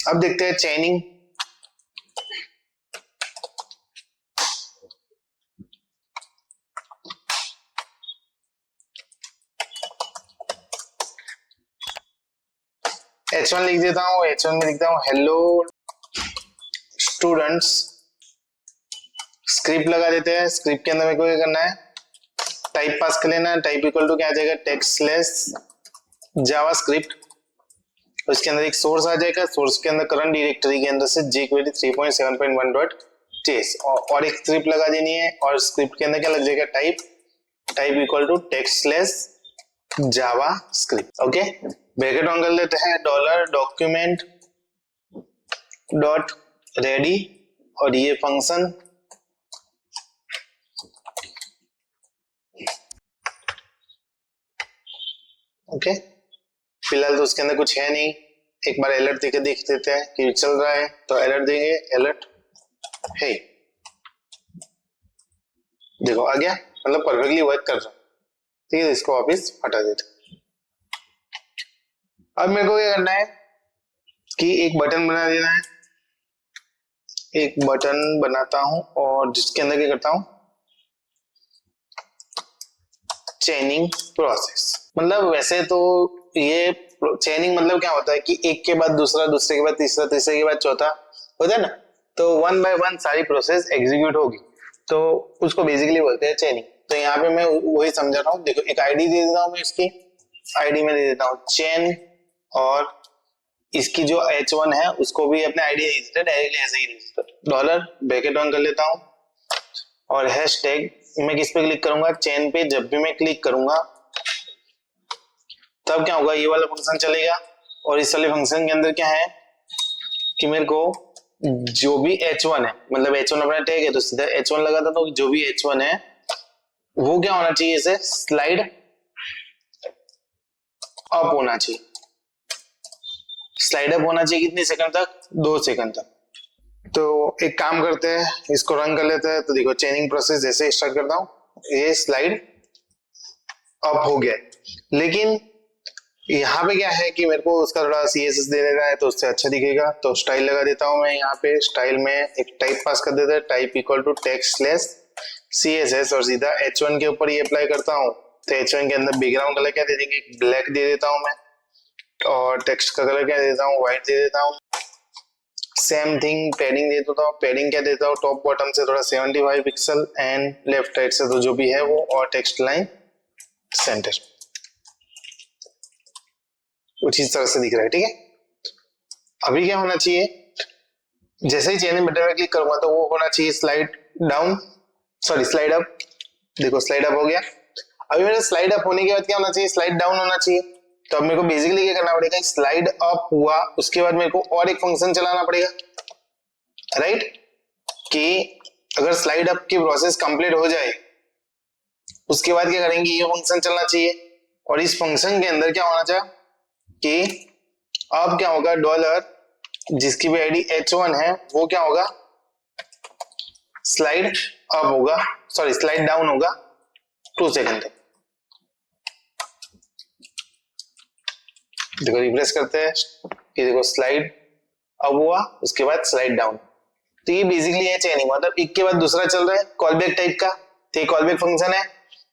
अब देखते हैं चेनिंग। H1 लिख देता हूँ, H1 में लिखता हूँ हेलो स्टूडेंट्स। स्क्रिप्ट लगा देते हैं। स्क्रिप्ट के अंदर मेरे को क्या करना है, टाइप पास कर लेना है। टाइप इक्वल टू क्या आ जाएगा, टेक्स्ट स्लैश जावास्क्रिप्ट। उसके अंदर एक सोर्स आ जाएगा, सोर्स के अंदर करंट डायरेक्टरी के अंदर से jQuery 3.7.1.js और एक स्क्रिप्ट लगा देनी है। और स्क्रिप्ट के अंदर क्या लग जाएगा, type equal to text slash JavaScript. Okay, bracket on कर लेते हैं, $document डॉट रेडी और ये फंक्शन ओके। फिलहाल तो उसके अंदर कुछ है नहीं, एक बार अलर्ट देके देख देते हैं कि चल रहा है, तो अलर्ट देंगे, अलर्ट है, देखो आ गया, मतलब परफेक्टली वर्क कर रहा है। ठीक है, इसको वापस हटा देते। अब मेरे को क्या करना है कि एक बटन बना देना है। एक बटन बनाता हूं और जिसके अंदर क्या करता हूं, चेनिंग प्रोसेस। मतलब वैसे तो ये चेनिंग मतलब क्या होता है कि एक के बाद दूसरा, दूसरे के बाद तीसरा, तीसरे के बाद चौथा होता है ना, तो वन बाय वन सारी प्रोसेस एग्जीक्यूट होगी, तो उसको बेसिकली बोलते हैं चेनिंग। तो यहाँ पे मैं वही समझा रहा हूँ। देखो एक आईडी दे देता हूँ मैं, इसकी आईडी में दे देता हूँ चेन, और इसकी जो H1 है उसको भी अपने आईडी डायरेक्टली ऐसे ही डॉलर ब्रैकेट ऑन कर लेता हूँ और हैशटैग मैं किस पे क्लिक करूंगा, चेन पे। जब भी मैं क्लिक करूंगा तब क्या होगा, ये वाला फंक्शन चलेगा। और इस वाले फंक्शन के अंदर क्या है कि मेरे को जो भी H1 है, मतलब H1 अपना टैग है तो सीधा H1 लगा था, तो जो भी H1 है वो क्या होना चाहिए, इसे स्लाइड अप होना चाहिए। स्लाइड अप होना चाहिए कितने सेकंड तक, 2 सेकंड तक। तो एक काम करते हैं, इसको रन कर लेते हैं। तो देखो चेनिंग प्रोसेस जैसे स्टार्ट करता हूं, ये स्लाइड अप हो गया। लेकिन यहाँ पे क्या है कि मेरे को उसका थोड़ा CSS दे देना है तो उससे अच्छा दिखेगा, तो स्टाइल लगा देता हूं मैं। यहाँ पे स्टाइल में एक टाइप पास कर देता है, type equal to text slash CSS, और सीधा H1 के ऊपर ये अप्लाई करता हूँ। तो H1 के अंदर बैकग्राउंड कलर क्या दे देंगे, ब्लैक दे देता हूँ मैं, और टेक्स्ट का कलर क्या दे देता हूँ, व्हाइट दे देता हूँ। सेम थिंग पैडिंग दे देता हूँ। पैडिंग क्या देता हूँ, टॉप बॉटम से थोड़ा 75 पिक्सल एंड लेफ्ट राइट से तो जो भी है वो, और टेक्स्ट लाइन सेंटर, कुछ इस तरह से दिख रहा है। ठीक है, अभी क्या होना चाहिए, जैसे ही चेनिंग बटन में क्लिक करूंगा तो वो होना चाहिए slide down, sorry slide up. देखो स्लाइड अप हो गया। अभी मेरा स्लाइड अप होने के बाद क्या होना चाहिए, स्लाइड डाउन होना चाहिए। तो अब मेरे को बेसिकली क्या करना पड़ेगा, स्लाइड अप हुआ उसके बाद मेरे को और एक फंक्शन चलाना पड़ेगा, राइट। कि अगर स्लाइड अप की प्रोसेस कंप्लीट हो जाए उसके बाद क्या करेंगे, ये फंक्शन चलना चाहिए। और इस फंक्शन के अंदर क्या होना चाहिए कि अब क्या होगा, डॉलर जिसकी भी आईडी H1 है वो क्या होगा, स्लाइड अप होगा, सॉरी स्लाइड डाउन होगा 2 सेकंड तक। देखो रिफ्रेश करते हैं, ये देखो स्लाइड अप हुआ उसके बाद स्लाइड डाउन। तो ये बेसिकली है चेनिंग, मतलब एक के बाद दूसरा चल रहा है, कॉलबैक टाइप का। तो ये कॉलबैक फंक्शन है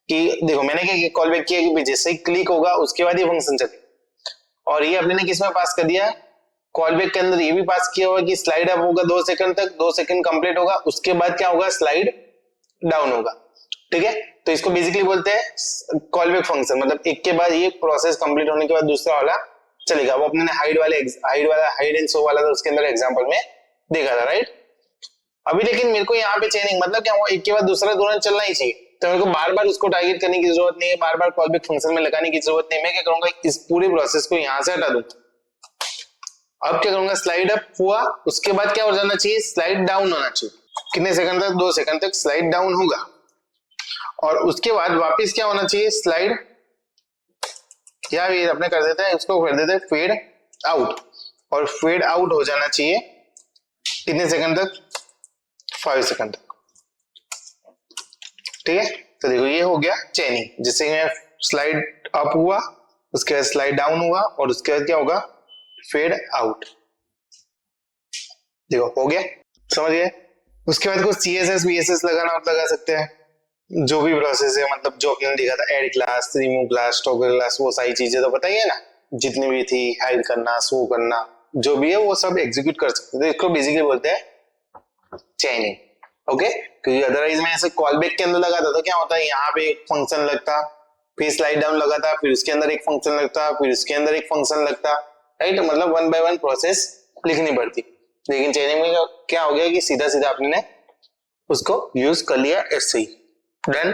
कि देखो मैंने क्या कॉलबैक किया कि जैसे ही क्लिक होगा उसके बाद ये फंक्शन चले, और ये अपने ने किस में पास कर दिया, कॉलबैक के अंदर ये भी पास किया हुआ कि स्लाइड अप होगा 2 सेकंड तक, 2 सेकंड कंप्लीट होगा उसके बाद क्या होगा, स्लाइड डाउन होगा। ठीक है, तो इसको बेसिकली बोलते हैं कॉलबैक फंक्शन, मतलब एक के बाद ये प्रोसेस कंप्लीट होने के बाद दूसरा वाला चलेगा। वो अपने ने हाइड एंड शो वाला था, उसके अंदर एग्जांपल में देखा था, राइट। अभी लेकिन मेरे को यहाँ पे चेनिंग मतलब क्या हुआ, एक के बाद दूसरा तुरंत चलना ही चाहिए, तो मेरे को बार बार उसको टारगेट करने की जरूरत नहीं है, बार बार कॉलबैक फंक्शन में लगाने की जरूरत नहीं। मैं क्या करूंगा, इस पूरी प्रोसेस को यहाँ से हटा दूंगा। अब क्या करूंगा, स्लाइड अप हुआ उसके बाद क्या हो जाना चाहिए, स्लाइड डाउन होना चाहिए। कितने सेकंड तक, 2 सेकंड तक स्लाइड डाउन होगा। और उसके बाद वापस क्या होना चाहिए, स्लाइड, या ये अपने कर देते हैं, इसको कर देते हैं फेड आउट, और फेड आउट हो जाना चाहिए कितने सेकंड तक, 5 सेकंड तक। ठीक है, तो देखो ये हो गया चेनिंग, जिससे मैं स्लाइड अप हुआ उसके बाद स्लाइड डाउन हुआ और उसके बाद क्या होगा, फेड आउट। देखो हो गया, समझ गए। उसके बाद कुछ CSS VSS लगाना आप लगा सकते हैं, जो भी प्रोसेस है, मतलब जो आपने देखा था, add class, remove class, toggle class, वो सारी चीजें तो पता ही है ना, जितनी भी थी, हाइड करना, शो करना, जो भी है वो सब एग्जीक्यूट कर सकते हैं। तो इसको बेसिकली बोलते हैं चेनिंग। ओके, क्योंकि अदरवाइज मैं ऐसे कॉल बैक के अंदर लगाता तो क्या होता है, यहाँ पे एक फंक्शन लगता, फिर स्लाइड डाउन लगाता, फिर उसके अंदर एक फंक्शन लगता, फिर उसके अंदर एक फंक्शन लगता, राइट, मतलब 1 by 1 प्रोसेस लिखनी पड़ती। लेकिन चेनिंग में क्या हो गया कि सीधा सीधा आपने उसको यूज कर लिया ऐसे ही, डन।